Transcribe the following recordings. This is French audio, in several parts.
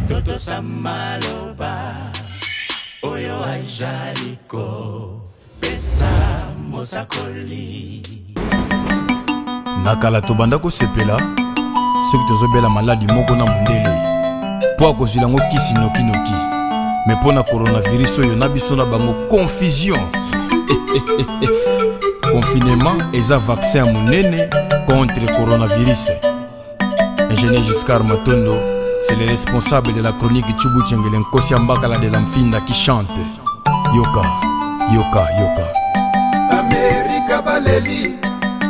Toto Samaloba Oyo ajaliko Pesa Mosakoli Nakala tobanda ko sepela soki tozobela maladi moko na mundele po akozwila ngo kisi noki me pona coronavirus oyo na biso na bango confusion confinement eza vaccin ya monene contre coronavirus. Ingénieur Giscard Matondo, c'est le responsable de la chronique Tchubu Tchengelen Kosia Mbakala de l'Amfinda qui chante Yoka, Yoka, Yoka. Amerika baleli,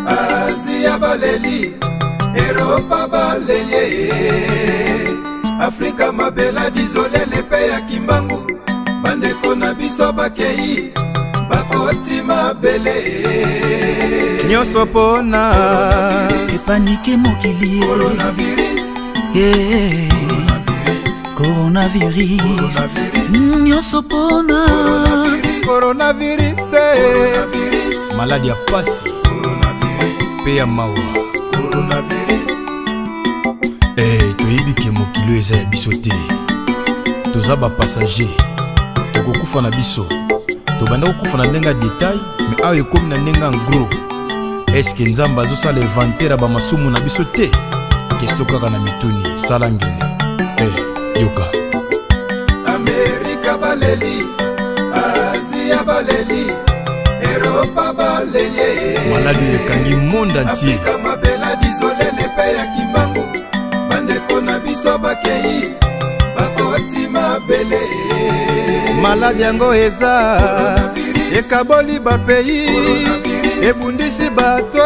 Asia baleli, Europa baleli, Afrika mabela disole lepe ya kimbangu, bandeko na biso bakei, bakoti mabele. Nyoso pona epanike mokili coronavirus nyoso pona coronavirus maladi ya pasi pe ya mawa toyebi ke mokili eza ya biso te toza bapassager tokokufa na biso tobanda kokufa na ndenge ya detail me awa ekomi na ndenge en gros. Eske nzambe azosala inventaire ya bamasumu na biso te kesto kaka na mituni sala ngele yoka. Amerika baleli, Asia baleli, Europa baleli, maladi ekangi monde entier. Afrika mabela disole lepe ya kimbangu, bandeko na biso bakei, bakoti mabele. Maladi yango eza ekaboli bapei ebundisi bato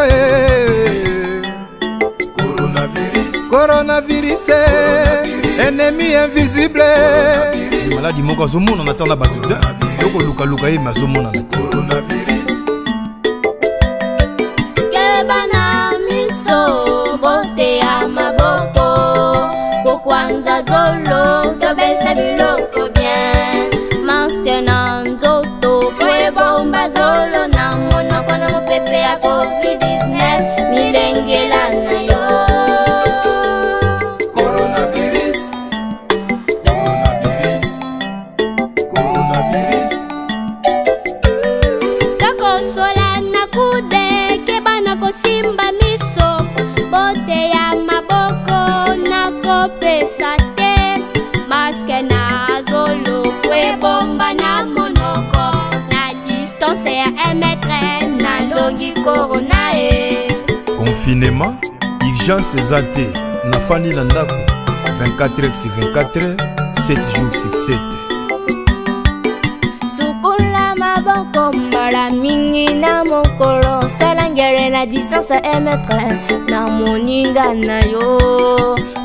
coronavirus ennemi invisible. Maladi moko azomona na tana bato te yokolukaluka ye me azomona na te. Kebana miso bote ya maboko kokwanza zolo tobesa biloko bien maske na nzoto pwe bomba zolo na monoko na mopepe ya COVID-19 milengela na yo. Coronavirus, coronavirus, coronavirus. Takosola na kude kebana kosimba miso bote ya maboko na kopesa te maske na zolo pwe bomba na monoko na distance ya 1 mètre na longi corona confinement urgence eza te nafandi na ndako 24h/24 7 jours sur 7. sukula maboko mbala mingi na mokolo salangere na distance ya 1 mètre na moninga na yo.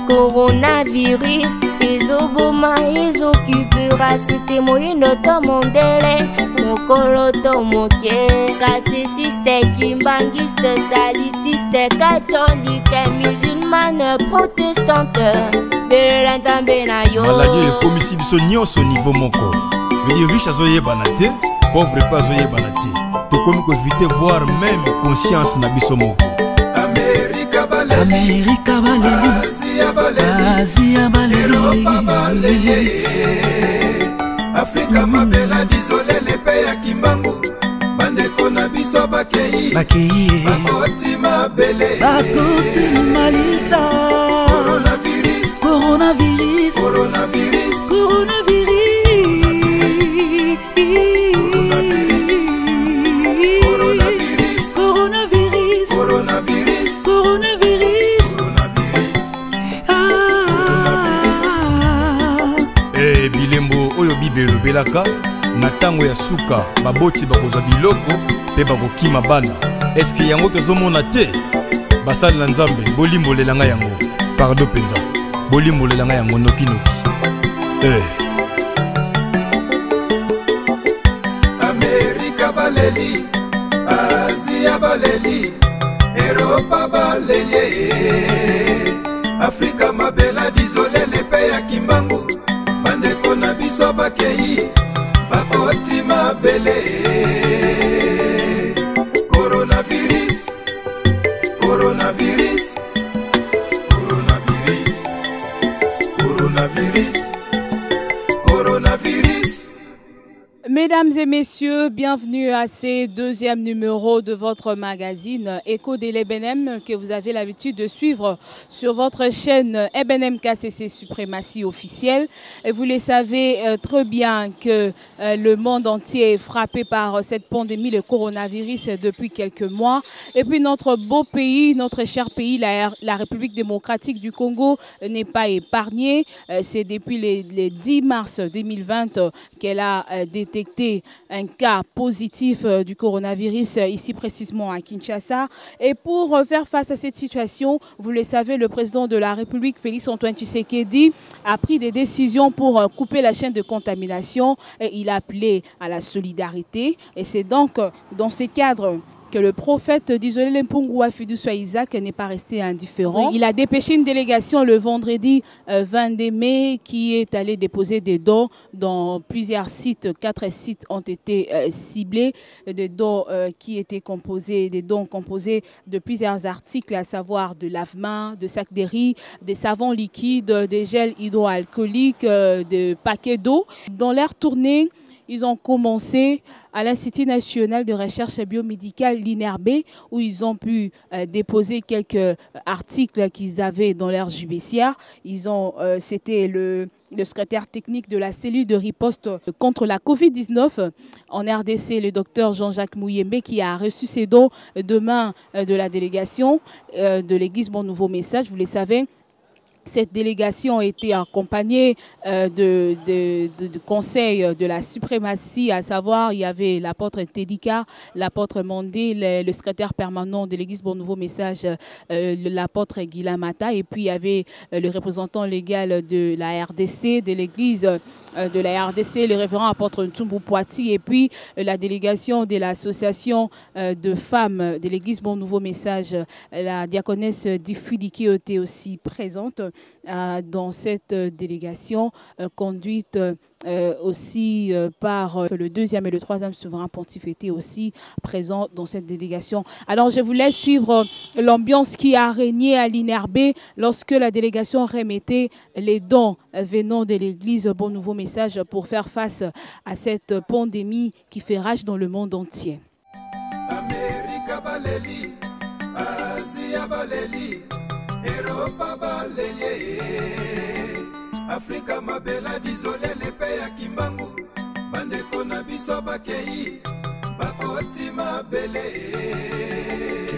Coronavirus ezoboma ezokupura site moyindo to mondele mokolo to moke classiciste kimbangiste salutiste catholique musulmane protestante belela nzambe na yo. Maladi ekomisi biso nyonso niveau moko vedi riche azoyebana te pauvre pe azoyebana te tokomi koevite voir même conscience na biso moko. Amerika baleli, Amerika baleli, Asia baleli, Afrika mabela disole lepe ya kimbangu, bandeko na biso bakei, bakoti mabele, bakoti malita. Coronavirus, Coronavirus, coronavirus, coronavirus, coronavirus, coronavirus, coronavirus, coronavirus. Bilembo oyo bible elobelaka na ntango ya suka baboti bakozwa biloko mpe bakokima bana. Eske yango tozomona te? Basali na nzambe bolimbolela ngai yango pardon mpenza bolimbolela ngai yango nokinoki. Amerika baleli, Asia baleli, Europa baleli, Afrika mabela disole lepe ya kimbangu, bandeko na biso bakei, bakoti mabele. Coronavirus, coronavirus, coronavirus, coronavirus. Mesdames et messieurs, bienvenue à ce deuxième numéro de votre magazine Écho de l'Ebenem que vous avez l'habitude de suivre sur votre chaîne Ebenem KCC Suprématie officielle. Et vous le savez très bien que le monde entier est frappé par cette pandémie, le coronavirus, depuis quelques mois. Et puis notre beau pays, notre cher pays, la République démocratique du Congo, n'est pas épargné. C'est depuis le 10 mars 2020 qu'elle a détecté un cas positif du coronavirus ici précisément à Kinshasa. Et pour faire face à cette situation, vous le savez, le président de la République, Félix-Antoine Tshisekedi, a pris des décisions pour couper la chaîne de contamination et il a appelé à la solidarité. Et c'est donc dans ce cadre que le prophète d'Isolé Mpungua Fiduswa Isaac n'est pas resté indifférent. Il a dépêché une délégation le vendredi 22 mai qui est allée déposer des dons dans plusieurs sites. 4 sites ont été ciblés, des dons des dons composés de plusieurs articles, à savoir de lave-mains, de sacs de riz, des savons liquides, des gels hydroalcooliques, des paquets d'eau. Dans leur tournée, ils ont commencé à l'Institut national de recherche biomédicale, l'INRB, où ils ont pu déposer quelques articles qu'ils avaient dans leur judiciaire. C'était le secrétaire technique de la cellule de riposte contre la Covid-19 en RDC, le docteur Jean-Jacques Mouyembe, qui a reçu ces dons de main de la délégation de l'église Bon Nouveau Message. Vous le savez, cette délégation a été accompagnée de conseils de la suprématie, à savoir il y avait l'apôtre Tédika, l'apôtre Mandé, le secrétaire permanent de l'église Bon Nouveau Message, l'apôtre Guilamata, et puis il y avait le représentant légal de la RDC, de l'église de la RDC, le révérend apôtre Ntumbu Poiti, et puis la délégation de l'association de femmes de l'église Bon Nouveau Message, la diaconesse Diffudi, qui était aussi présente dans cette délégation conduite aussi par le 2e et le 3e souverain pontife était aussi présent dans cette délégation. Alors je vous laisse suivre l'ambiance qui a régné à l'INRB lorsque la délégation remettait les dons venant de l'église Bon Nouveau Message pour faire face à cette pandémie qui fait rage dans le monde entier. Amerika baleli, Asia baleli, Europa baleli, Afrika mabela dizole lepe ya kimbangu, bandeko na biso bakei, bakoti mabele.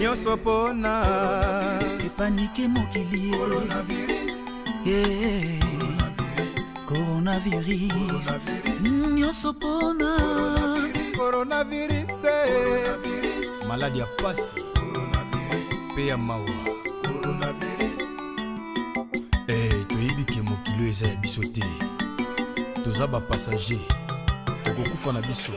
Nyoso pona, epanike mokili, coronavirus, nyoso pona, coronavirus, maladie ya pasi, pe ya mawa. Toyebi ke mokili eza ya biso te, toza ba passager, tokokufa na biso.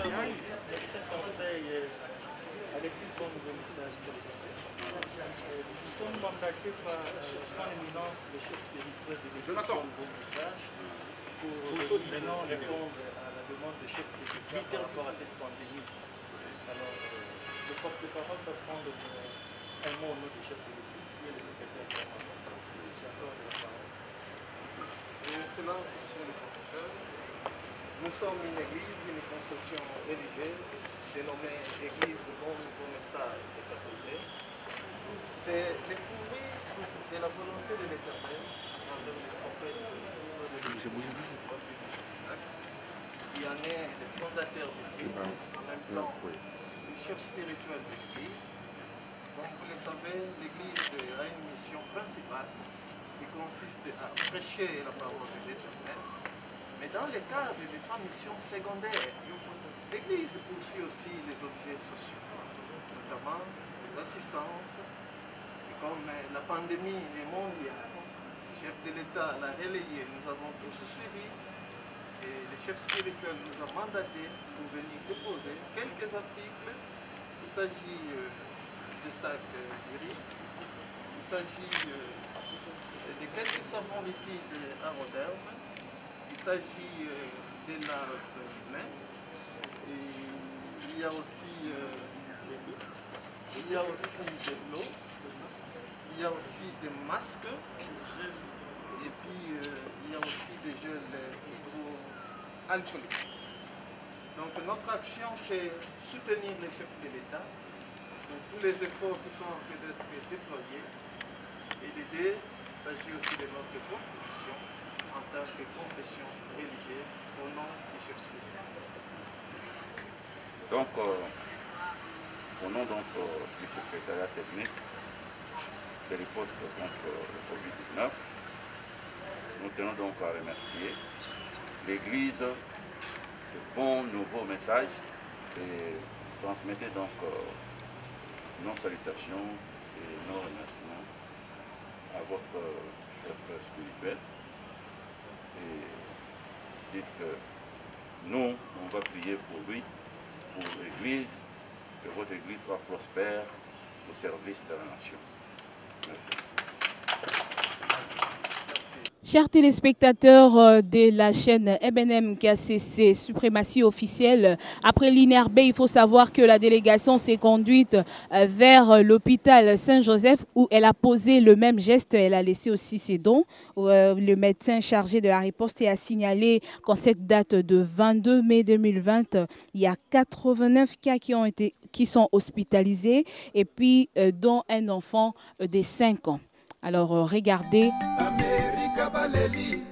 Mandaté par son éminence le chef spirituel de l'église Bon Nouveau Message pour maintenant répondre à la demande du chef de l'Église par rapport à cette pandémie. Alors, le porte-parole va prendre un mot au nom du chef de l'Église, qui est le secrétaire permanent. J'accorde la parole. Excellence, monsieur le professeur, nous sommes une église, une concession religieuse dénommée Église Bon Nouveau Message de KCC. C'est le fruit de la volonté de l'Éternel envers les prophètes qui en est le fondateur du film, en même temps le chef spirituel de l'Église. Comme vous le savez, l'Église a une mission principale qui consiste à prêcher la parole de l'Éternel. Mais dans le cadre de sa mission secondaire, l'Église poursuit aussi les objets sociaux, notamment les assistances. Comme la pandémie est mondiale, le chef de l'État l'a relayé, nous avons tous suivi et le chef spirituel nous a mandaté pour venir déposer quelques articles. Il s'agit de sacs de riz, il s'agit de quelques savons liquides arodermes, il s'agit de lave-mains, et il y a aussi de l'eau. Il y a aussi des masques et puis il y a aussi des gels hydroalcooliques. Donc notre action, c'est soutenir les chefs de l'État dans tous les efforts qui sont en train d'être déployés et l'idée, il s'agit aussi de notre contribution en tant que confession religieuse au nom des chefs spirituels. Donc, au nom du secrétariat technique de riposte contre le Covid-19, nous tenons donc à remercier l'Église de bons nouveaux messages et transmettez donc nos salutations et nos remerciements à votre chef spirituel et dites que nous, on va prier pour lui, pour l'Église, que votre Église soit prospère au service de la nation. Merci. Chers téléspectateurs de la chaîne EBNM KCC Suprématie officielle, après l'INRB, il faut savoir que la délégation s'est conduite vers l'hôpital Saint-Joseph où elle a posé le même geste, elle a laissé aussi ses dons. Le médecin chargé de la riposte a signalé qu'en cette date de 22 mai 2020, il y a 89 cas qui sont hospitalisés et puis dont un enfant de 5 ans. Alors regardez. Amerika baleli,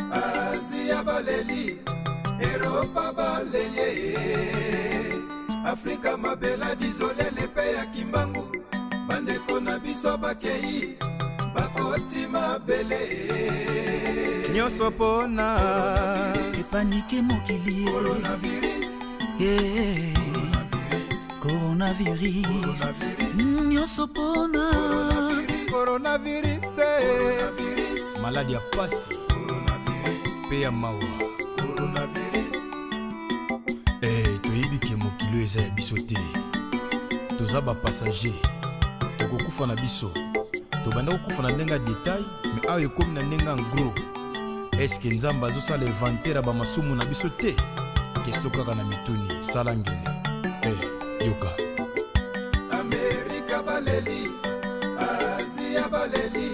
Asia baleli, Europa baleli, Afrika mabela disole lepe ya kimbangu, bandeko na biso bakei, bakoti mabele. Nyoso pona, epanike mokili, coronavirus, nyoso pona. Coronavirus, maladie ya pasi pe ya mawa. Toyebi ke mokili eza ya biso te, toza bapassager, tokokufa na biso, tobanda kokufa na ndenge ya détail, mais awa ekomi na ndenge en gros. Eske nzambe azosala inventaire ya bamasumu na biso te? Kesto kaka na mituni sala ngele. Yoka Amerika baleli, Asia baleli,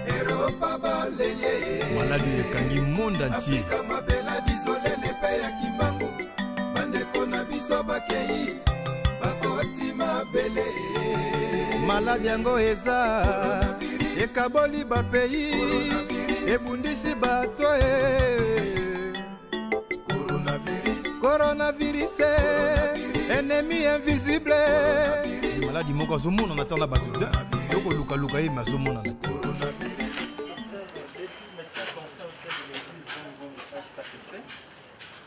Europa baleli, maladi ekangi monde entier. Afrika mabela disole lepe ya kimbangu, bandeko na biso bakei, bakoti mabele. Maladi yango eza ekaboli bapei, ebundisi bato. Coronavirus, ennemi invisible. Maladi moko azomona na tanda bato te, yoko luka luka ye mazomona na te.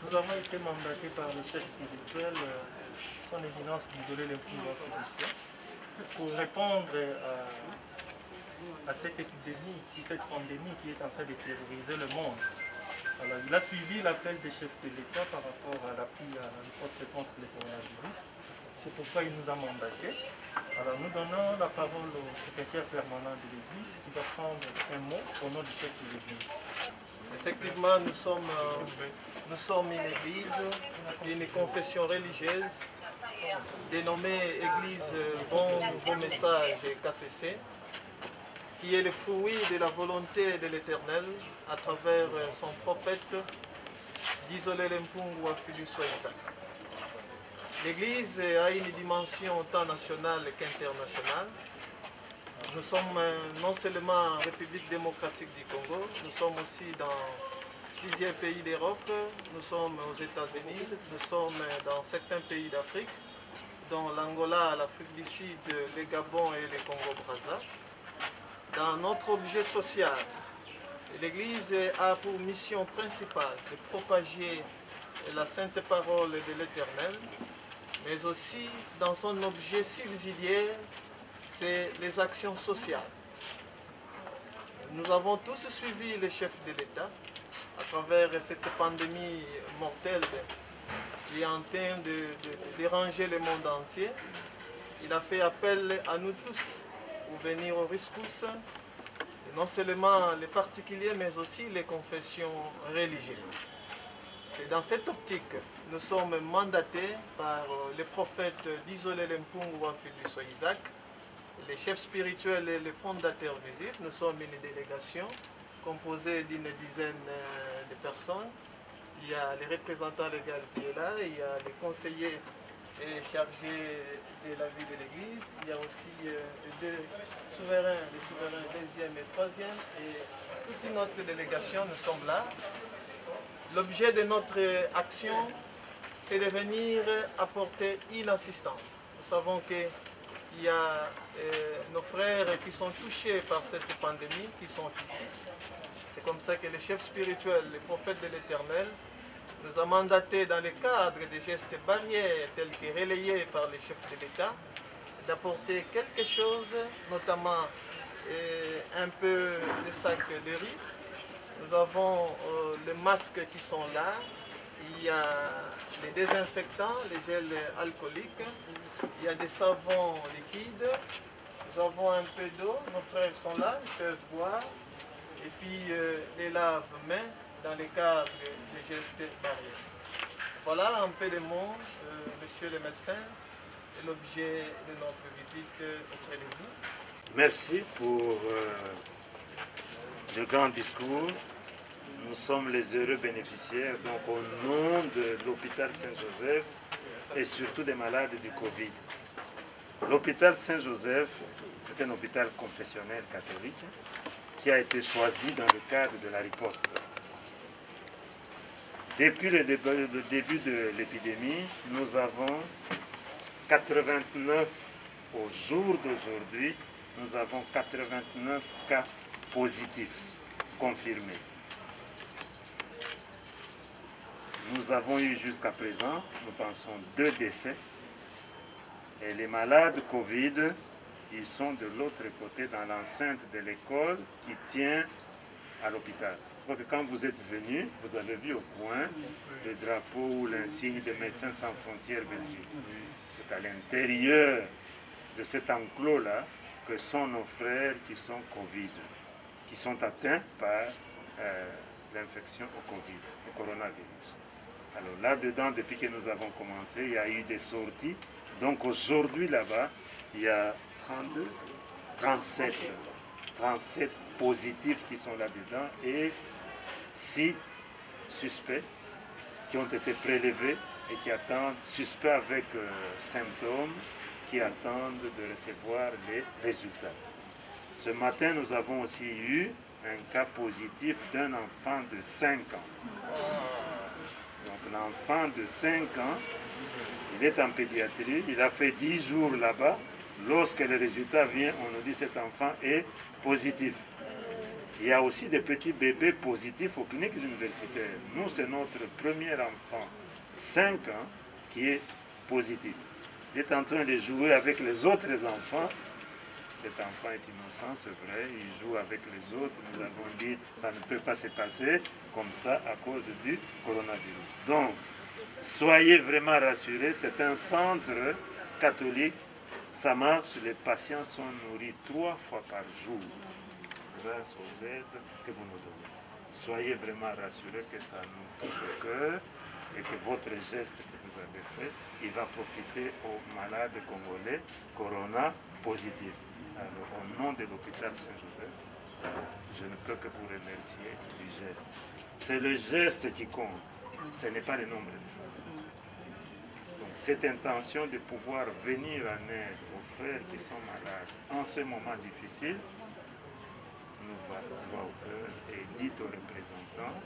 Nous avons été mandatés par le chef spirituel, son éminence d'Isolé Lempungu pour répondre à cette épidémie, cette pandémie qui est en train de terroriser le monde. Alors, il a suivi l'appel des chefs de l'État par rapport à l'appui à la riposte contre le coronavirus. C'est pourquoi il nous a mandatés. Alors, nous donnons la parole au secrétaire permanent de l'Église qui va prendre un mot au nom du chef de l'Église. Effectivement, nous sommes une église, une confession religieuse dénommée Église Bon Nouveau Message KCC, qui est le fruit de la volonté de l'Éternel à travers son prophète d'Isolé Lempungu Afili Isaac. L'Église a une dimension tant nationale qu'internationale. Nous sommes non seulement en République démocratique du Congo, nous sommes aussi dans plusieurs pays d'Europe, nous sommes aux États-Unis, nous sommes dans certains pays d'Afrique, dont l'Angola, l'Afrique du Sud, le Gabon et le Congo-Brazza. Dans notre objet social, l'Église a pour mission principale de propager la sainte parole de l'Éternel, mais aussi dans son objet subsidiaire, c'est les actions sociales. Nous avons tous suivi les chefs de l'État à travers cette pandémie mortelle qui est en train de déranger le monde entier. Il a fait appel à nous tous pour venir au rescousse, non seulement les particuliers, mais aussi les confessions religieuses. C'est dans cette optique que nous sommes mandatés par les prophètes d'Isolé Lempungu Afili Isaac, les chefs spirituels et les fondateurs visibles. Nous sommes une délégation composée d'une dizaine de personnes Il y a les représentants légaux qui est là, il y a les conseillers chargés de la vie de l'église, il y a aussi les souverains deuxième et troisième, et toute notre délégation, nous sommes là. L'objet de notre action, c'est de venir apporter une assistance. Nous savons qu'il y a nos frères qui sont touchés par cette pandémie, qui sont ici. C'est comme ça que le chef spirituel, le prophète de l'Éternel, nous a mandaté dans le cadre des gestes barrières tels que relayés par les chefs de l'État, d'apporter quelque chose, notamment un peu de sacs de riz. Nous avons les masques qui sont là, il y a les désinfectants, les gels alcooliques, il y a des savons liquides, nous avons un peu d'eau, nos frères sont là, ils peuvent boire, et puis les lave-mains dans les cadres des gestes barrières. Voilà un peu de mots, monsieur le médecin, et l'objet de notre visite auprès de vous. Merci pour le grand discours. Nous sommes les heureux bénéficiaires, donc au nom de l'hôpital Saint-Joseph et surtout des malades du Covid. L'hôpital Saint-Joseph, c'est un hôpital confessionnel catholique qui a été choisi dans le cadre de la riposte. Depuis le début de l'épidémie, nous avons 89, au jour d'aujourd'hui, nous avons 89 cas positifs confirmés. Nous avons eu jusqu'à présent, nous pensons, 2 décès. Et les malades Covid, ils sont de l'autre côté dans l'enceinte de l'école qui tient à l'hôpital. Je crois que quand vous êtes venus, vous avez vu au coin le drapeau ou l'insigne de Médecins sans frontières Belgique. C'est à l'intérieur de cet enclos-là que sont nos frères qui sont Covid, qui sont atteints par l'infection au Covid, le coronavirus. Alors là-dedans, depuis que nous avons commencé, il y a eu des sorties. Donc aujourd'hui là-bas, il y a 37 positifs qui sont là-dedans et 6 suspects qui ont été prélevés et qui attendent, suspects avec symptômes, qui attendent de recevoir les résultats. Ce matin, nous avons aussi eu un cas positif d'un enfant de 5 ans. Donc l'enfant de 5 ans, il est en pédiatrie, il a fait 10 jours là-bas. Lorsque le résultat vient, on nous dit que cet enfant est positif. Il y a aussi des petits bébés positifs aux cliniques universitaires. Nous, c'est notre premier enfant, 5 ans, qui est positif. Il est en train de jouer avec les autres enfants. Cet enfant est innocent, c'est vrai, il joue avec les autres. Nous avons dit que ça ne peut pas se passer comme ça à cause du coronavirus. Donc, soyez vraiment rassurés, c'est un centre catholique. Ça marche, les patients sont nourris 3 fois par jour grâce aux aides que vous nous donnez. Soyez vraiment rassurés que ça nous touche au cœur et que votre geste que vous avez fait, il va profiter aux malades congolais corona positifs. Alors, au nom de l'hôpital Saint-Joseph, je ne peux que vous remercier du geste. C'est le geste qui compte, ce n'est pas le nombre de ça. Donc, cette intention de pouvoir venir en aide aux frères qui sont malades en ce moment difficile, nous va droit au cœur et dites aux représentants,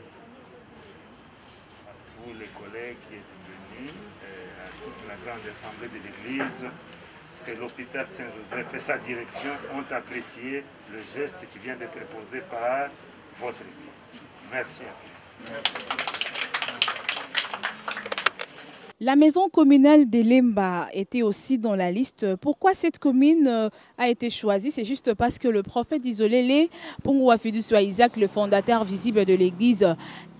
à vous les collègues qui êtes venus, à toute la grande assemblée de l'Église, que l'hôpital Saint-Joseph et sa direction ont apprécié le geste qui vient d'être posé par votre Église. Merci à vous. La maison communale de Lemba était aussi dans la liste. Pourquoi cette commune a été choisie? C'est juste parce que le prophète Isolélé, Pongwa Fiduswa Isaac, le fondateur visible de l'église,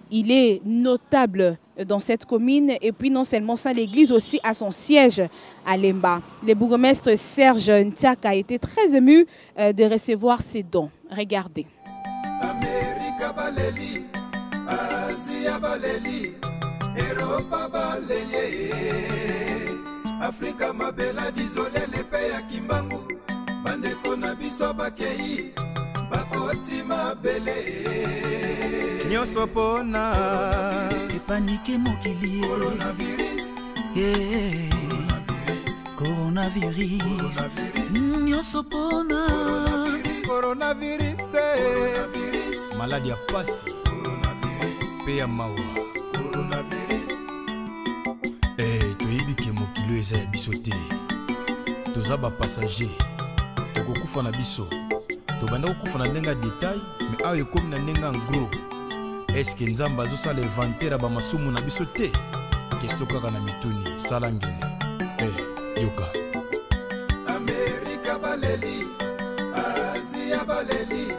il est notable dans cette commune. Et puis non seulement ça, l'église aussi a son siège à Lemba. Le bourgmestre Serge Ntiaka a été très ému de recevoir ces dons. Regardez. Amerika baleli, Asia baleli, Europa baleli, Afrika mabela dizolele pe ya kimbangu, bandeko na biso bakei, bakoti mabele. Nyosopona epanike mokili coronavirus nyonso mpona coronavirus te maladi ya pasi mpe ya mawa toyebi ke mokili eza ya biso te toza bapassager tokokufa na biso tobanda kokufa na ndenge ya detail me awa ekomi na ndenge en gros eske nzambe azosala inventaire ya bamasumu na biso te kesto kaka na mituni sala ngele yoka amerika baleli asia baleli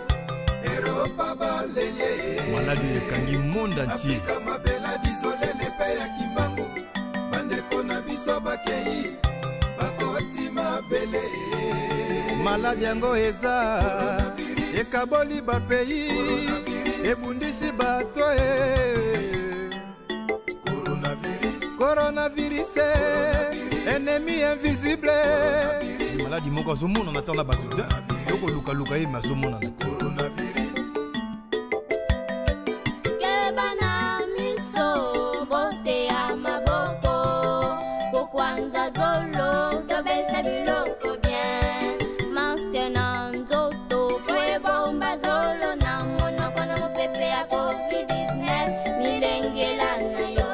eropa baleli maladi ekangi monde entier afrika mabela dizolele mpe ya kimbangu bandeko na biso bakei bakoti mabele maladi yango eza ekaboli bapei ebundisi bato coronavirus ennemi invisible maladi moko azomonana ata na bato te yokolukaluka ye me azomonana te kebana miso bote ya maboko kokwanza zolo tobesa biloko bien maske na nzoto po ebomba zolo na monoko na mopepe ya covid-19 milengela na yo.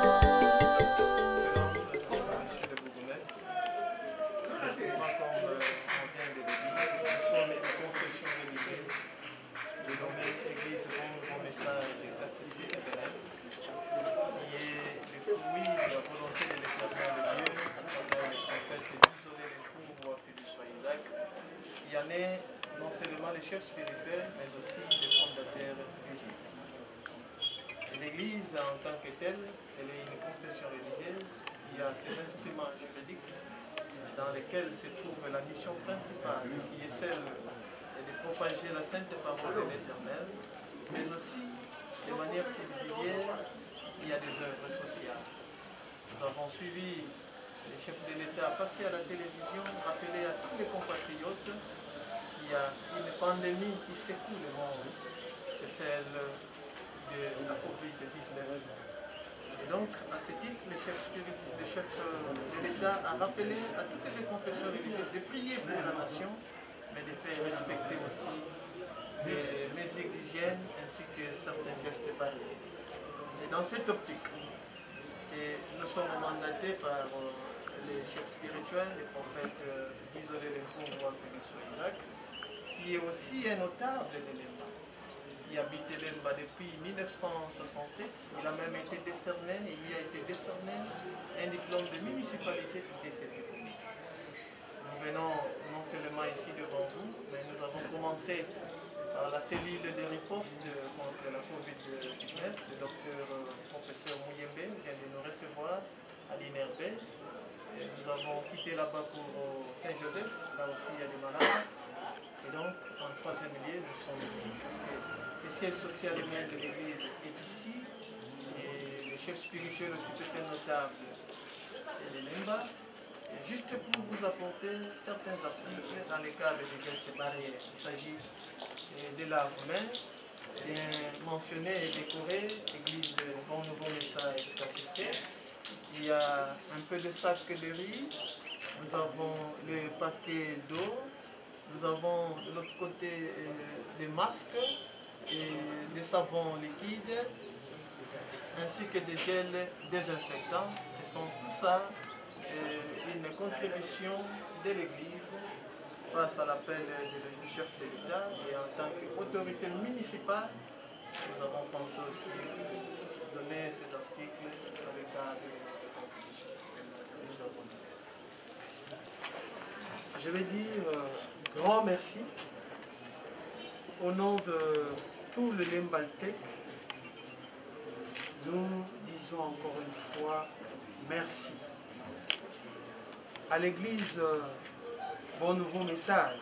Il y en a non seulement les chefs spirituels, mais aussi les fondateurs visibles. L'Église, en tant que telle, elle est une confession religieuse. Il y a ses instruments juridiques dans lesquels se trouve la mission principale, qui est celle de propager la sainte parole de l'Éternel, mais aussi, de manière subsidiaire, il y a des œuvres sociales. Nous avons suivi les chefs de l'État passer à la télévision, rappeler à tous les compatriotes qu'il y a une pandémie qui secoue le monde, c'est celle de la COVID-19. Et donc, à ce titre, les chefs de l'État ont rappelé à toutes les confessions religieuses de prier pour la nation, mais de faire respecter aussi les mesures d'hygiène ainsi que certains gestes barrières. C'est dans cette optique que nous sommes mandatés par les chefs spirituels, les prophètes d'Isolé Lenkourou Félix Isaac, qui est aussi un notable de Lemba. Il habite Lemba depuis 1967. Il a même été décerné, il y a été décerné un diplôme de municipalité de cette époque. Nous venons non seulement ici devant vous, mais nous avons commencé par la cellule de riposte contre la COVID-19. Le docteur professeur Mouyembe vient de nous recevoir à l'INRB. Nous avons quitté là-bas pour Saint-Joseph, là aussi il y a des malades. Et donc, en troisième lieu, nous sommes ici parce que le siège social et maire de l'Église est ici. Et le chef spirituel aussi, c'est un notable de Lemba. Juste pour vous apporter certains articles dans le cadre des gestes barrières. Il s'agit de lave-main, mentionné et décoré, Église Bon Nouveau Message KCC. Il y a un peu de sac de riz, nous avons le paquet d'eau, nous avons de l'autre côté des masques et des savons liquides, ainsi que des gels désinfectants. Ce sont tout ça une contribution de l'Église face à l'appel du chef de l'État et en tant qu'autorité municipale, nous avons pensé aussi donner ces articles dans le cadre de cette contribution. Je vais dire grand merci au nom de tout le Lembaltec. Nous disons encore une fois merci à l'église Bon Nouveau Message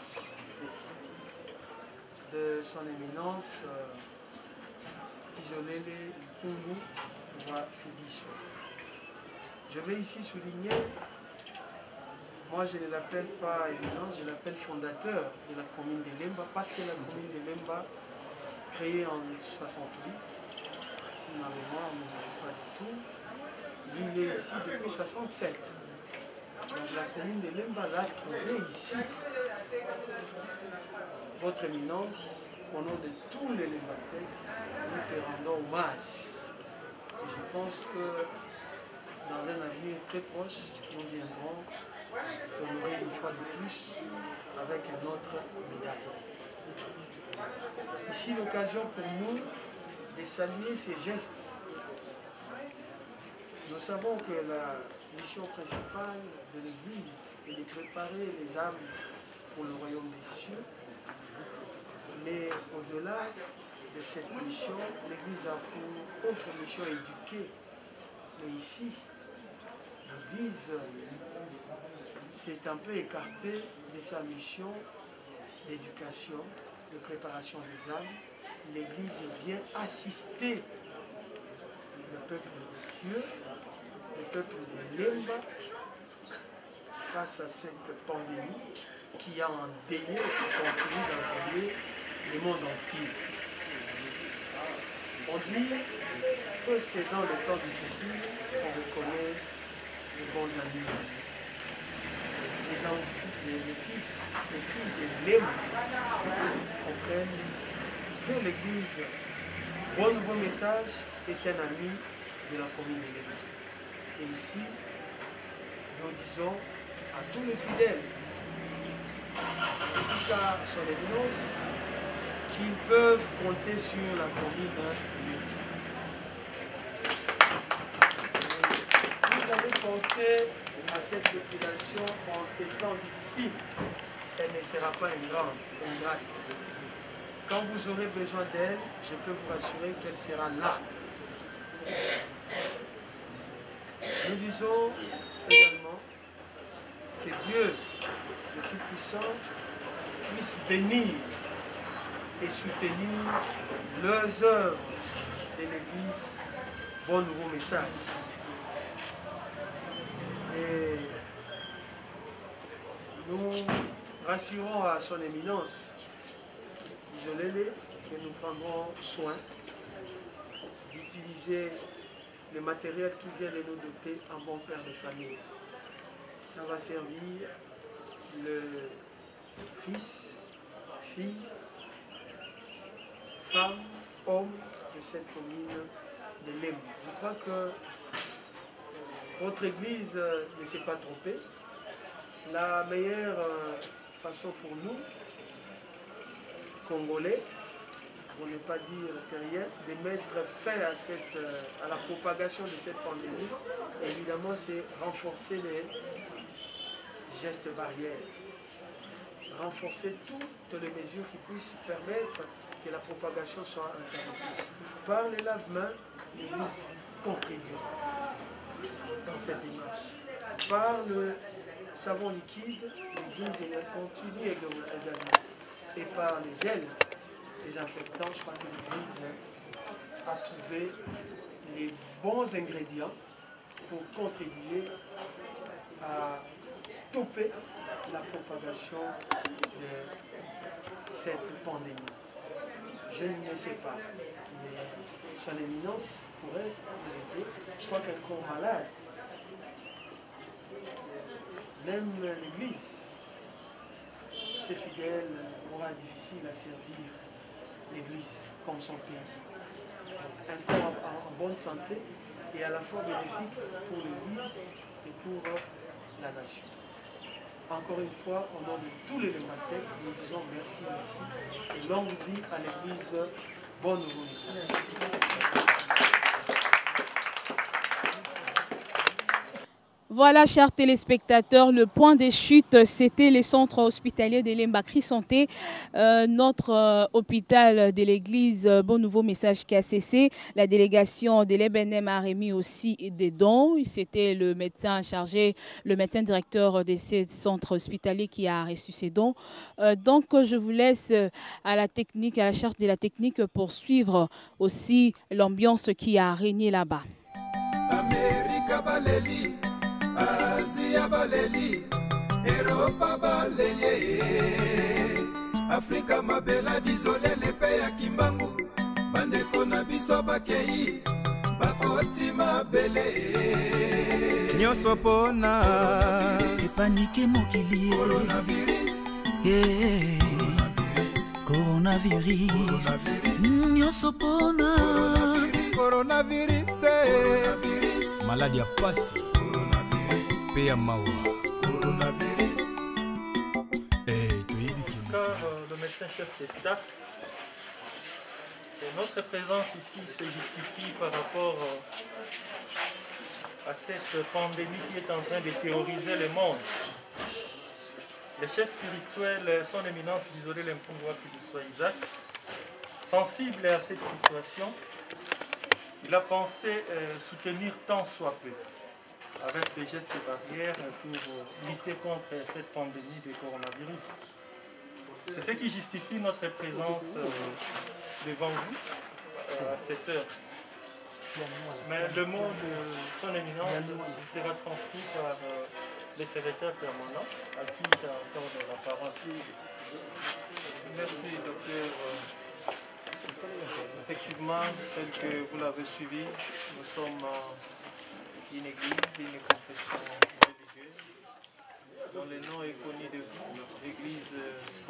de son éminence Tizolele Kungu Fidiso. Je vais ici souligner, moi je ne l'appelle pas éminence, je l'appelle fondateur de la commune de Lemba, parce que la commune de Lemba, créée en 68, si ma mémoire ne me joue pas du tout, il est ici depuis 67. Donc la commune de Lemba l'a trouvé ici. Votre éminence, au nom de tous les Lembatèques, nous te rendons hommage. Et je pense que dans un avenir très proche, nous viendrons t'honorer une fois de plus avec une autre médaille. Ici, l'occasion pour nous de saluer ces gestes. Nous savons que la mission principale de l'Église est de préparer les âmes pour le royaume des cieux. Mais au-delà de cette mission, l'Église a pour autre mission éduquer. Mais ici, l'Église s'est un peu écartée de sa mission d'éducation, de préparation des âmes. L'Église vient assister le peuple de Dieu, le peuple de Lemba, face à cette pandémie qui a endeuillé et qui continue d'endeuiller le monde entier. On dit que c'est dans les temps difficiles qu'on reconnaît les bons amis. Les fils, les filles de Lemba comprennent que l'Église, Bon Nouveau Message, est un ami de la commune de Lemba. Et ici, nous disons à tous les fidèles, ainsi qu'à son éminence, qu'ils peuvent compter sur la commune de Lemba. Vous avez pensé à cette population en ces temps difficiles, elle ne sera pas ingrate. Quand vous aurez besoin d'elle, je peux vous rassurer qu'elle sera là. Nous disons également que Dieu, le Tout-Puissant, puisse bénir et soutenir leurs œuvres de l'Église Bon Nouveau Message. Et nous rassurons à son éminence, isolez-les, que nous prendrons soin d'utiliser le matériel qui vient de nous doter en bon père de famille. Ça va servir le fils, fille, femme, homme de cette commune de Lemba. Je crois que votre Église ne s'est pas trompée. La meilleure façon pour nous, Congolais, pour ne pas dire terriens, de mettre fin à la propagation de cette pandémie, évidemment, c'est renforcer les gestes barrières, renforcer toutes les mesures qui puissent permettre que la propagation soit interrompue. Par les lave-mains, l'Église contribue dans cette démarche. Par le savon liquide, l'Église continue également. Et par les gels désinfectants, je crois que l'Église a trouvé les bons ingrédients pour contribuer à stopper la propagation de cette pandémie. Je ne sais pas, mais son éminence pourrait nous aider. Je crois qu'un corps malade, même l'Église, ses fidèles aura difficile à servir l'Église comme son pays. Donc, un corps en bonne santé et à la fois bénéfique pour l'Église et pour la nation. Encore une fois, au nom de tous les Lembatèques, nous disons merci, merci et longue vie à l'Église Bon Nouveau Message. Voilà, chers téléspectateurs, le point de chute, c'était le centre hospitalier de Lemba Cri Santé, notre hôpital de l'église Bon Nouveau Message KCC. La délégation de l'EBNM a remis aussi des dons. C'était le médecin chargé, le médecin directeur de ce centre hospitalier qui a reçu ces dons. Donc, je vous laisse à la technique, à la charge de la technique pour suivre aussi l'ambiance qui a régné là-bas. Asia baleli, Europa baleli, Afrika mabela disole lepe ya kimbangu, bandeko na biso bakei bakotima bele nyonso mpona epanike mokili coronavirus nyonso mpona coronavirus te maladi ya pasi mpe ya mawa. Le médecin-chef des staffs, et notre présence ici se justifie par rapport à cette pandémie qui est en train de terroriser le monde. Le chef spirituel, son éminence d'Isolé Lempungwa Philippe Isaac, sensible à cette situation, il a pensé soutenir tant soit peu, avec des gestes barrières pour lutter contre cette pandémie du coronavirus. C'est ce qui justifie notre présence devant vous à cette heure. Mais le mot de son éminence sera transmis par le secrétaire permanent à qui j'accorde la parole. Merci, docteur. Effectivement, tel que vous l'avez suivi, nous sommes une église, une confession religieuse dont le nom est connu de vous, l'église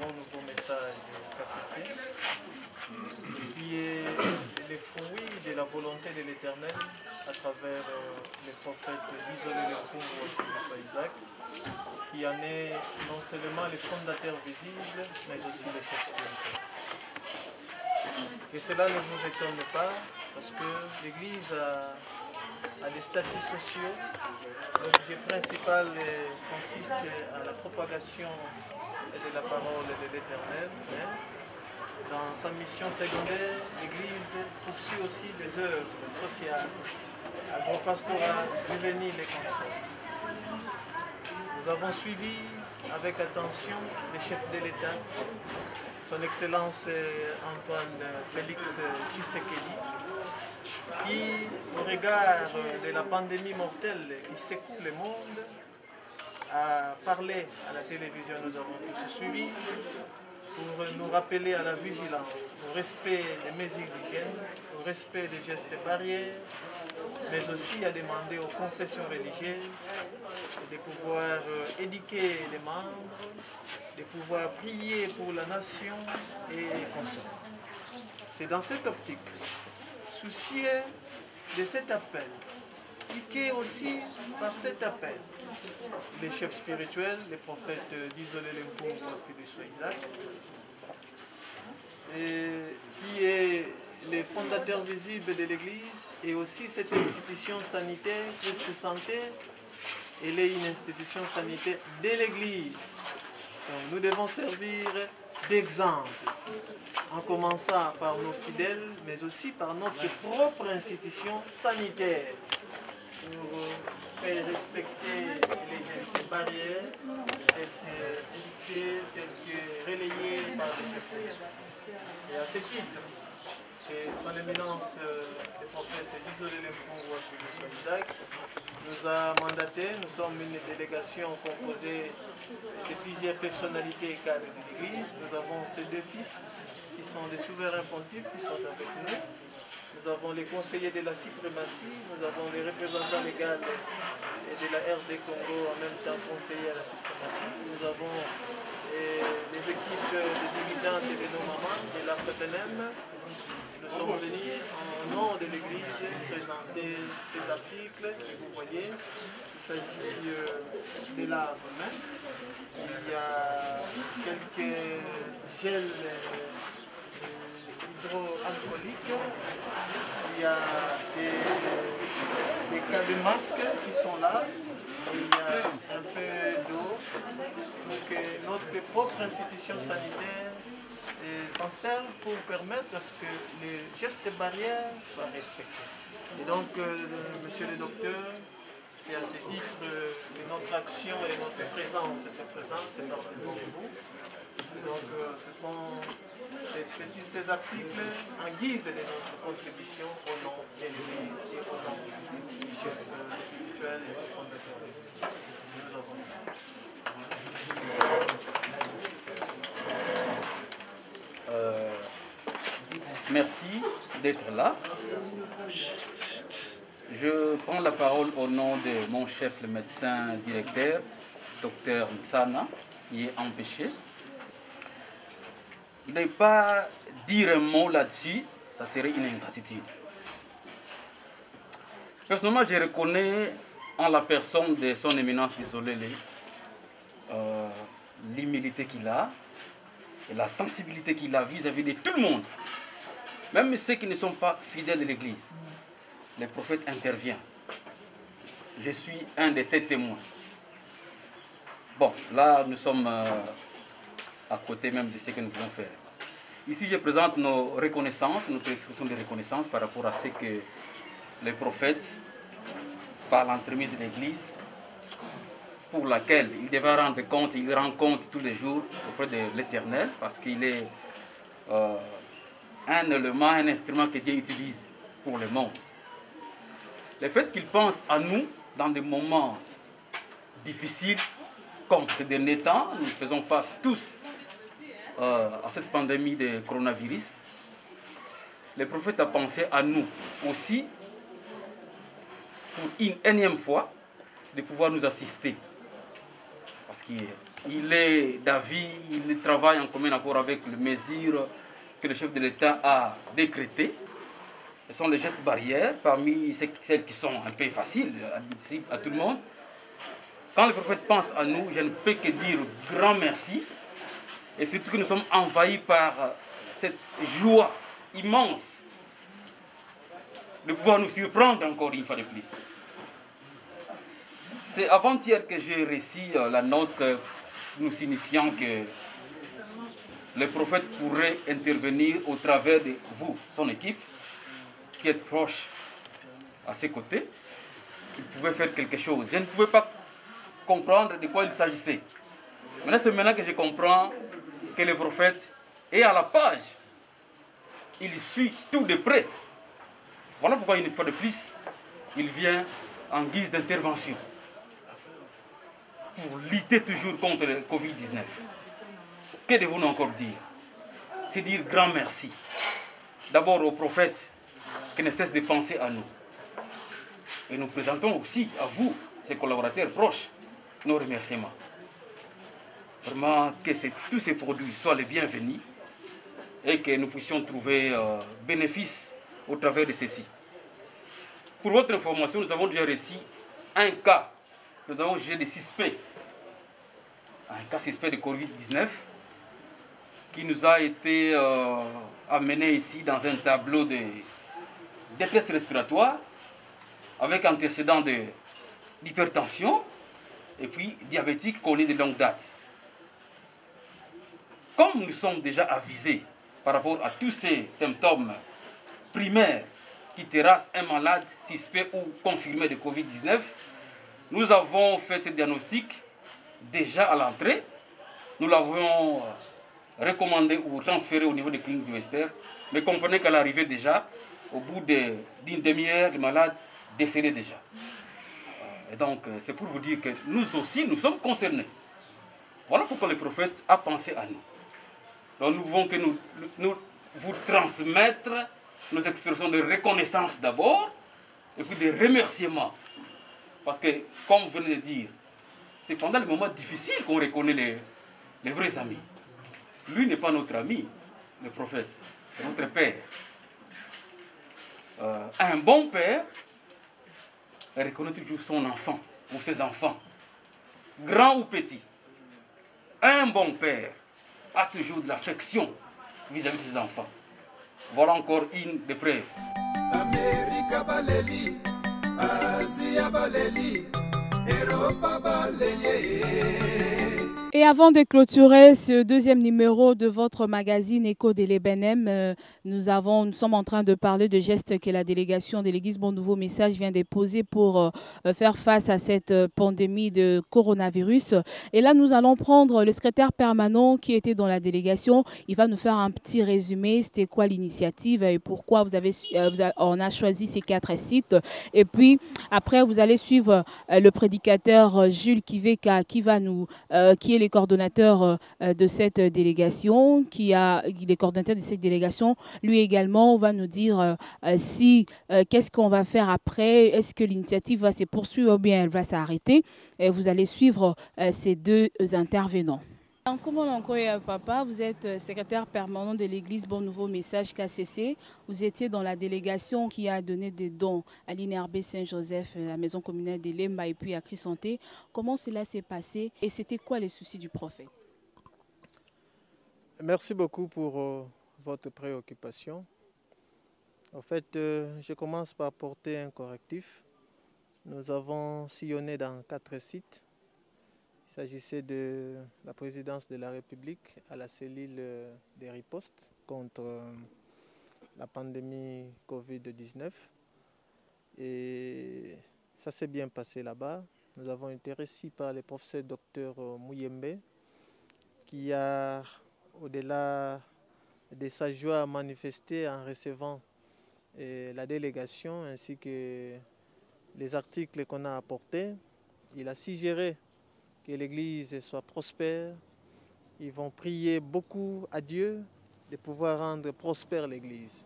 Bon Nouveau Message KCC, qui est le fruit de la volonté de l'Éternel à travers les prophètes d'Isolé Lempungwa Isaac, qui en est non seulement le fondateur visible, mais aussi le chef spirituel. Et cela ne vous étonne pas, parce que l'Église a des statuts sociaux. L'objet principal consiste à la propagation de la parole de l'Éternel. Dans sa mission secondaire, l'Église poursuit aussi des œuvres sociales, agro-pastorales, juvéniles et consorts. Nous avons suivi avec attention les chefs de l'État, son Excellence Antoine Félix Tshisekedi, qui, au regard de la pandémie mortelle qui secoue le monde, a parlé à la télévision. Nous avons tous suivi pour nous rappeler à la vigilance, au respect des mesures d'hygiène, au respect des gestes barrières, mais aussi à demander aux confessions religieuses de pouvoir éduquer les membres, de pouvoir prier pour la nation et consorts. C'est dans cette optique, soucieux de cet appel, piqué aussi par cet appel, les chefs spirituels, les prophètes d'Isolé Lempungwa Philippe Isaac, qui est le fondateur visible de l'Église et aussi cette institution sanitaire, Christ Santé, elle est une institution sanitaire de l'Église. Donc nous devons servir d'exemple, en commençant par nos fidèles, mais aussi par notre propre institution sanitaire, pour faire respecter les gestes barrières, tels que relayés par les chefs. C'est à ce titre que son éminence, le prophète Isolé Lempungwa Philippe Isaac, nous a mandaté. Nous sommes une délégation composée de plusieurs personnalités et cadres de l'Église. Nous avons ces deux fils qui sont des souverains pontifes qui sont avec nous. Nous avons les conseillers de la suprématie, nous avons les représentants légaux de la RD Congo, en même temps conseillers à la suprématie. Nous avons les équipes de dirigeantes et de nos mamans de la FPNM. Nous sommes venus en nom de l'Église présenter ces articles que vous voyez. Il s'agit de lave-mains. Il y a quelques gels hydroalcooliques. Il y a des cas de masques qui sont là. Il y a un peu d'eau pour que notre propre institution sanitaire s'en serve pour permettre à ce que les gestes barrières soient respectés. Et donc, monsieur le docteur, c'est à ce titre que notre action et notre présence se présentent devant vous. Donc, ce sont ces articles en guise de notre contribution au nom de l'Église et au nom du chef spirituel et du fondateur de l'Église. Nous avons. Merci, d'être là. Je prends la parole au nom de mon chef, le médecin directeur, Dr Msana, qui est empêché. Ne pas dire un mot là-dessus, ça serait une ingratitude. Personnellement, je reconnais en la personne de son éminence Bisolele l'humilité qu'il a et la sensibilité qu'il a vis-à-vis de tout le monde, même ceux qui ne sont pas fidèles de l'Église. Le prophète intervient. Je suis un de ces témoins. Bon, là, nous sommes à côté même de ce que nous voulons faire. Ici, je présente nos reconnaissances, notre expression de reconnaissance par rapport à ce que le prophète, par l'entremise de l'Église, pour laquelle il devait rendre compte, il rend compte tous les jours auprès de l'Éternel, parce qu'il est un élément, un instrument que Dieu utilise pour le monde. Le fait qu'il pense à nous dans des moments difficiles, comme ces derniers temps, nous faisons face tous à cette pandémie de coronavirus. Le prophète a pensé à nous aussi, pour une énième fois, de pouvoir nous assister. Parce qu'il est d'avis, il travaille en commun accord avec les mesures que le chef de l'État a décrétées. Ce sont les gestes barrières, parmi celles qui sont un peu faciles à tout le monde. Quand le prophète pense à nous, je ne peux que dire grand merci. Et surtout que nous sommes envahis par cette joie immense de pouvoir nous surprendre encore une fois de plus. C'est avant-hier que j'ai reçu la note nous signifiant que le prophète pourrait intervenir au travers de vous, son équipe, qui êtes proche à ses côtés, qu'il pouvait faire quelque chose. Je ne pouvais pas comprendre de quoi il s'agissait. Maintenant, c'est maintenant que je comprends que le prophète est à la page. Il suit tout de près. Voilà pourquoi, une fois de plus, il vient en guise d'intervention pour lutter toujours contre le Covid-19. Que devons-nous encore dire? C'est dire grand merci. D'abord au prophète qui ne cesse de penser à nous. Et nous présentons aussi à vous, ses collaborateurs proches, nos remerciements. Vraiment que tous ces produits soient les bienvenus et que nous puissions trouver bénéfice au travers de ceci. Pour votre information, nous avons déjà reçu un cas. Nous avons jugé des suspects. Un cas suspect de Covid-19 qui nous a été amené ici dans un tableau de détresse respiratoire avec antécédent d'hypertension et puis diabétique connu de longue date. Comme nous sommes déjà avisés par rapport à tous ces symptômes primaires qui terrassent un malade suspect ou confirmé de Covid-19, nous avons fait ce diagnostic déjà à l'entrée. Nous l'avons recommandé ou transféré au niveau des cliniques universitaires, mais comprenez qu'à l'arrivée déjà, au bout d'une demi-heure, le malade décédé déjà. Et donc, c'est pour vous dire que nous aussi, nous sommes concernés. Voilà pourquoi le prophète a pensé à nous. Donc, nous voulons que nous vous transmettre nos expressions de reconnaissance d'abord, et puis de remerciements. Parce que, comme vous venez de dire, c'est pendant les moments difficiles qu'on reconnaît les vrais amis. Lui n'est pas notre ami, le prophète, c'est notre père. Un bon père reconnaît toujours son enfant ou ses enfants, grand ou petit. Un bon père a toujours de l'affection vis-à-vis de ses enfants. Voilà encore une des preuves. America baleli, Asia baleli, Europa baleli. Et avant de clôturer ce deuxième numéro de votre magazine Écho de l'Ebenem, nous sommes en train de parler de gestes que la délégation de l'Église Bon Nouveau Message vient de poser pour faire face à cette pandémie de coronavirus. Et là, nous allons prendre le secrétaire permanent qui était dans la délégation. Il va nous faire un petit résumé. C'était quoi l'initiative et pourquoi on a choisi ces 4 sites. Et puis, après, vous allez suivre le prédicateur Jules Kiveka qui est les coordonnateurs de cette délégation, les coordonnateurs de cette délégation, lui également va nous dire qu'est-ce qu'on va faire après, est-ce que l'initiative va se poursuivre ou bien elle va s'arrêter. Vous allez suivre ces deux intervenants. Comment papa, vous êtes secrétaire permanent de l'église Bon Nouveau Message KCC. Vous étiez dans la délégation qui a donné des dons à l'INRB Saint-Joseph, la maison communale de Lemba et puis à Chrisanté. Comment cela s'est passé et c'était quoi les soucis du prophète? Merci beaucoup pour votre préoccupation. En fait, je commence par porter un correctif. Nous avons sillonné dans 4 sites. Il s'agissait de la présidence de la République à la cellule des ripostes contre la pandémie Covid-19. Et ça s'est bien passé là-bas. Nous avons été reçus par le professeur Dr Mouyembe qui a, au-delà de sa joie manifestée en recevant la délégation ainsi que les articles qu'on a apportés, il a suggéré que l'Église soit prospère. Ils vont prier beaucoup à Dieu de pouvoir rendre prospère l'Église.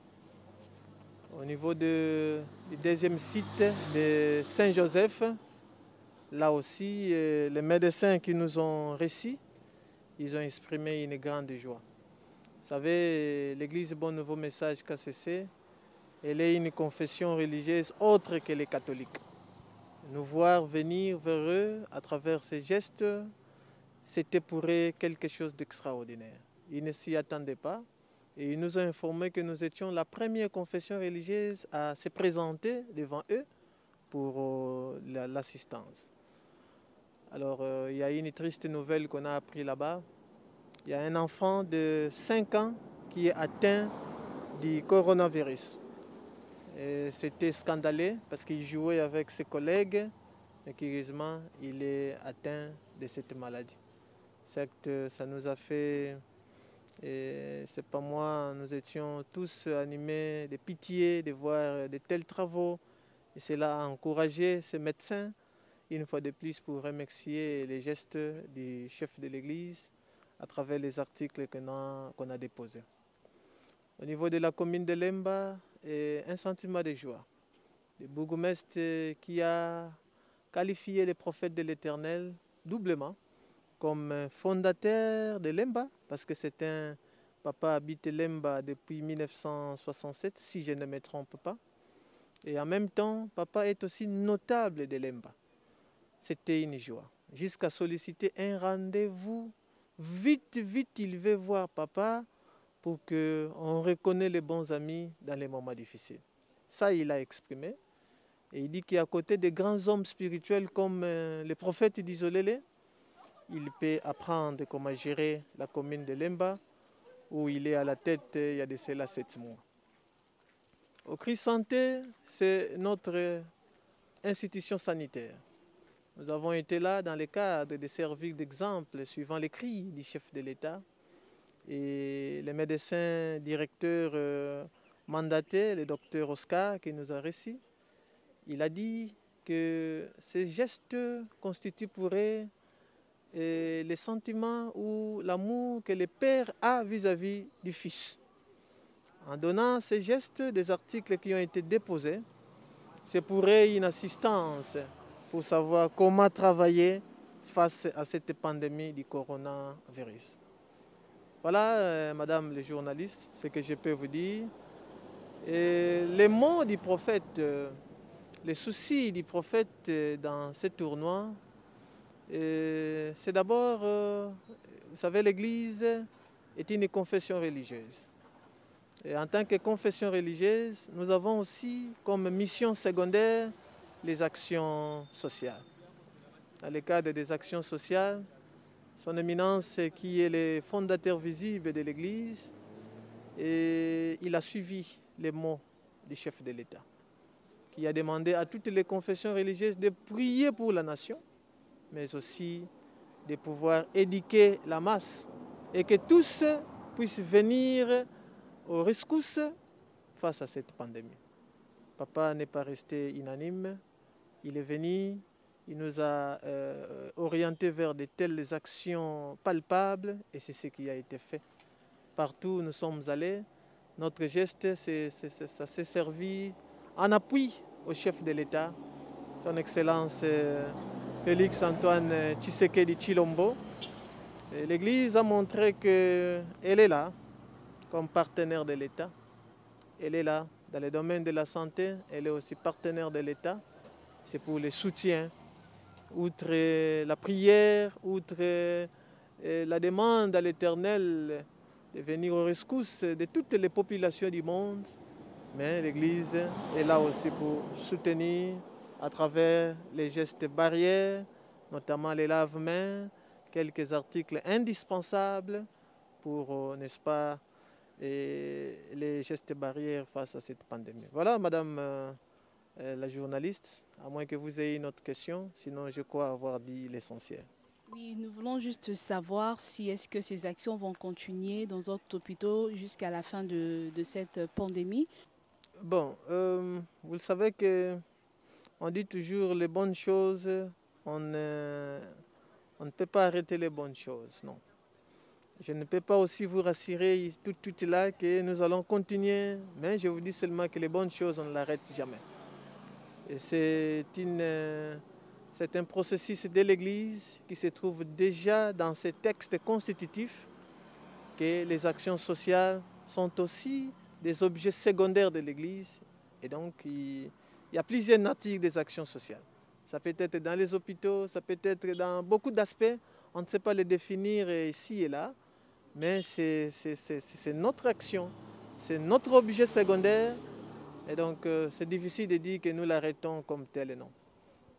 Au niveau du deuxième site de Saint-Joseph, là aussi, les médecins qui nous ont reçus, ils ont exprimé une grande joie. Vous savez, l'Église Bon Nouveau Message KCC, elle est une confession religieuse autre que les catholiques. Nous voir venir vers eux à travers ces gestes, c'était pour eux quelque chose d'extraordinaire. Ils ne s'y attendaient pas et ils nous ont informé que nous étions la première confession religieuse à se présenter devant eux pour l'assistance. Alors, il y a une triste nouvelle qu'on a appris là-bas. Il y a un enfant de 5 ans qui est atteint du coronavirus. C'était scandaleux parce qu'il jouait avec ses collègues, mais curieusement, il est atteint de cette maladie. Certes, ça nous a fait, c'est pas moi, nous étions tous animés de pitié de voir de tels travaux. Et cela a encouragé ces médecins, une fois de plus, pour remercier les gestes du chef de l'Église à travers les articles qu'on a déposés. Au niveau de la commune de Lemba, un sentiment de joie. Le bourgmestre qui a qualifié les prophètes de l'Éternel doublement comme fondateur de Lemba, parce que c'est un papa habite Lemba depuis 1967, si je ne me trompe pas. Et en même temps, papa est aussi notable de Lemba. C'était une joie. Jusqu'à solliciter un rendez-vous. Vite, vite, il veut voir papa pour qu'on reconnaisse les bons amis dans les moments difficiles. Ça, il a exprimé. Et il dit qu'à côté des grands hommes spirituels comme le prophète d'Isolélé, il peut apprendre comment gérer la commune de Lemba, où il est à la tête il y a de cela 7 mois. Au Chrisanté, c'est notre institution sanitaire. Nous avons été là dans le cadre de servir d'exemple suivant les cris du chef de l'État. Et le médecin directeur mandaté, le docteur Oscar, qui nous a reçus, il a dit que ces gestes constituent pour eux les sentiments ou l'amour que le père a vis-à-vis du fils. En donnant ces gestes, des articles qui ont été déposés, c'est pour eux une assistance pour savoir comment travailler face à cette pandémie du coronavirus. Voilà, madame le journaliste, ce que je peux vous dire. Et les mots du prophète, les soucis du prophète dans ce tournoi, c'est d'abord, vous savez, l'Église est une confession religieuse. Et en tant que confession religieuse, nous avons aussi comme mission secondaire les actions sociales. Dans le cadre des actions sociales, son éminence qui est le fondateur visible de l'Église, et il a suivi les mots du chef de l'État, qui a demandé à toutes les confessions religieuses de prier pour la nation, mais aussi de pouvoir éduquer la masse et que tous puissent venir aux rescousse face à cette pandémie. Papa n'est pas resté inanime, il est venu Il nous a orientés vers de telles actions palpables et c'est ce qui a été fait. Partout où nous sommes allés, notre geste, ça s'est servi en appui au chef de l'État, son Excellence Félix Antoine Tshisekedi Tshilombo. L'Église a montré qu'elle est là comme partenaire de l'État. Elle est là dans le domaine de la santé, elle est aussi partenaire de l'État. C'est pour le soutien, outre la prière, outre la demande à l'Éternel de venir aux rescousse de toutes les populations du monde. Mais l'Église est là aussi pour soutenir à travers les gestes barrières, notamment les lave-mains, quelques articles indispensables pour, n'est-ce pas, les gestes barrières face à cette pandémie. Voilà, Madame la journaliste, à moins que vous ayez une autre question, sinon je crois avoir dit l'essentiel. Oui, nous voulons juste savoir si est-ce que ces actions vont continuer dans d'autres hôpitaux jusqu'à la fin de cette pandémie. Bon, vous le savez qu'on dit toujours les bonnes choses, on ne peut pas arrêter les bonnes choses, non. Je ne peux pas aussi vous rassurer tout là que nous allons continuer, mais je vous dis seulement que les bonnes choses, on ne l'arrête jamais. Et c'est un processus de l'Église qui se trouve déjà dans ces textes constitutifs, que les actions sociales sont aussi des objets secondaires de l'Église. Et donc, il y a plusieurs natures des actions sociales. Ça peut être dans les hôpitaux, ça peut être dans beaucoup d'aspects. On ne sait pas les définir ici et là, mais c'est notre action, c'est notre objet secondaire. Et donc, c'est difficile de dire que nous l'arrêtons comme tel et non.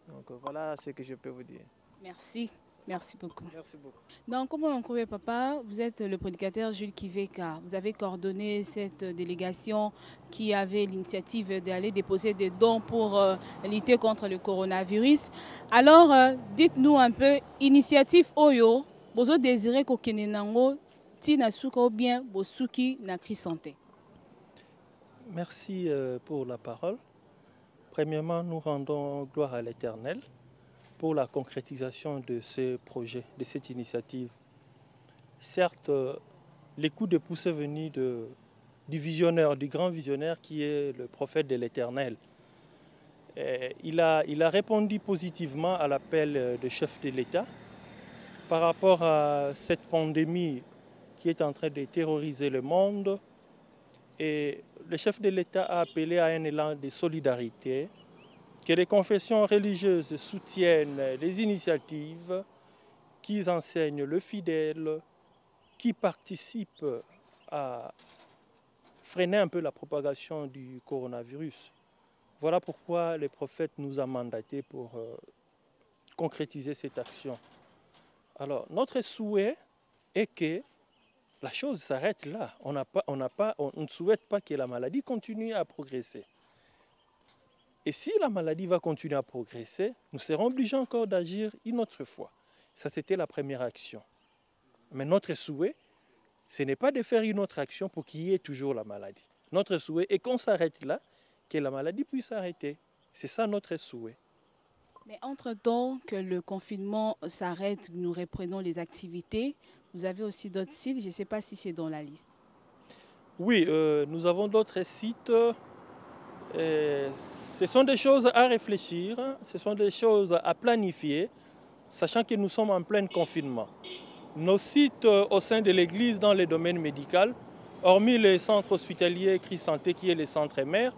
Donc, voilà ce que je peux vous dire. Merci. Merci beaucoup. Merci beaucoup. Donc, comme on le papa, vous êtes le prédicateur Jules Kiveka. Vous avez coordonné cette délégation qui avait l'initiative d'aller déposer des dons pour lutter contre le coronavirus. Alors, dites-nous un peu, initiative Oyo, vous désirez qu'au Kenenango, Tina Souka ou bien Bosuki Nakri Santé. Merci pour la parole. Premièrement, nous rendons gloire à l'Éternel pour la concrétisation de ce projet, de cette initiative. Certes, les coups de pouce est venu du visionnaire, du grand visionnaire qui est le prophète de l'Éternel. Il a répondu positivement à l'appel du chef de l'État par rapport à cette pandémie qui est en train de terroriser le monde. Et le chef de l'État a appelé à un élan de solidarité, que les confessions religieuses soutiennent les initiatives qui enseignent le fidèle, qui participent à freiner un peu la propagation du coronavirus. Voilà pourquoi le prophète nous a mandatés pour concrétiser cette action. Alors, notre souhait est que la chose s'arrête là. On ne souhaite pas que la maladie continue à progresser. Et si la maladie va continuer à progresser, nous serons obligés encore d'agir une autre fois. Ça, c'était la première action. Mais notre souhait, ce n'est pas de faire une autre action pour qu'il y ait toujours la maladie. Notre souhait est qu'on s'arrête là, que la maladie puisse s'arrêter. C'est ça notre souhait. Mais entre-temps que le confinement s'arrête, nous reprenons les activités, vous avez aussi d'autres sites, je ne sais pas si c'est dans la liste. Oui, nous avons d'autres sites. Ce sont des choses à réfléchir, ce sont des choses à planifier, sachant que nous sommes en plein confinement. Nos sites au sein de l'Église dans le domaine médical, hormis le centre hospitalier Christ Santé qui est le centre mère,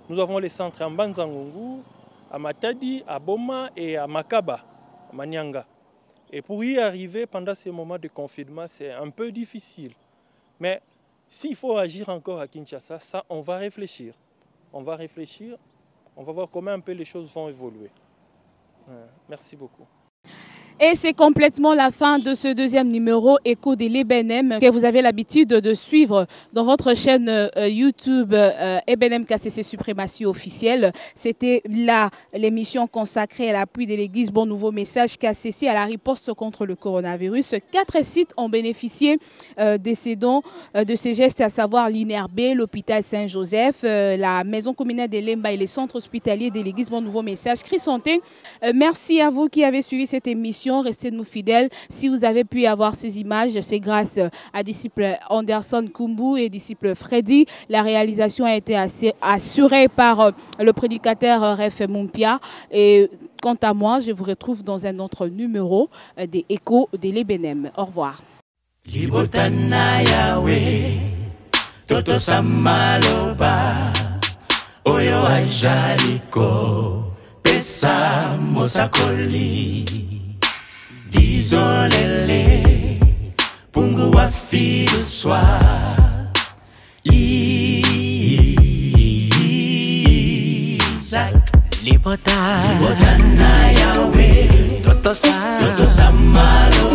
nous avons les centres à Mbanzangungu, à Matadi, à Boma et à Makaba, à Manyanga. Et pour y arriver pendant ces moments de confinement, c'est un peu difficile. Mais s'il faut agir encore à Kinshasa, ça, on va réfléchir. On va réfléchir, on va voir comment un peu les choses vont évoluer. Merci beaucoup. Et c'est complètement la fin de ce deuxième numéro Écho de l'Ebenem que vous avez l'habitude de suivre dans votre chaîne YouTube Ebenem KCC Suprématie Officielle. C'était là l'émission consacrée à l'appui de l'Église Bon Nouveau Message KCC à la riposte contre le coronavirus. 4 sites ont bénéficié de ces dons, de ces gestes, à savoir l'INRB, l'hôpital Saint-Joseph, la maison communale de Lemba et les centres hospitaliers de l'Église Bon Nouveau Message Christ Santé. Merci à vous qui avez suivi cette émission. Restez-nous fidèles. Si vous avez pu avoir ces images, c'est grâce à disciple Anderson Kumbu et disciple Freddy. La réalisation a été assurée par le prédicateur Ref Mumpia. Et quant à moi, je vous retrouve dans un autre numéro des Échos de l'Ebenem. Au revoir. Libotana Yahweh, Toto Samaloba, Oyo Ajaliko, Pesa Mosakoli. Désolé, Pungu Wafi le soir. Isaac, Libotana Yahweh, Toto Samalo.